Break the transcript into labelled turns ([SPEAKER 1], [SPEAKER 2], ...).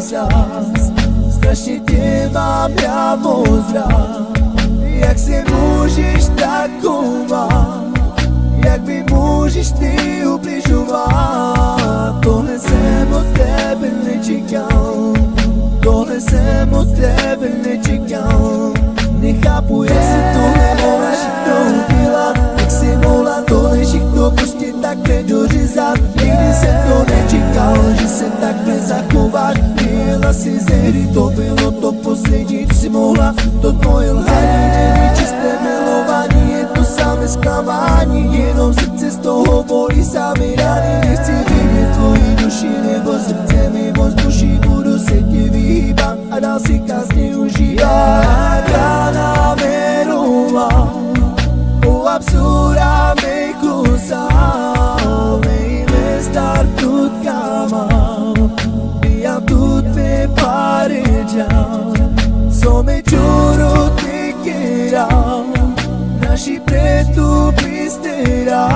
[SPEAKER 1] zas. Strasznie cię mam prawo zraz. Jak se můžeš, tak koumat. Jak by můžeš ty ubližovat. Tohle jsem od tebe nečekal. Tohle jsem od tebe nečekal. Nechápu, jak si tohle mohla všechno udělat. Jak si mohla tohle všechno prostě takhle dořezat. Nikdy jsem to nečekal, že se takhle zachovat. Měla si ze hry, to bylo to poslední, co si mohla. To tvoje lhaní není čisté milování, je to samé zklamání. Jenom srdce z toho bolí samé rány. Nechci vidět tvoji duši nebo srdce mi moc duší. Budu se tě vyhýbat a dál si krásně užívat. Rána věnovat o absurda me cruzar. Me estar tudo calma e a tudo me parejar. Só me juro te quiera. Naši preto pristerá.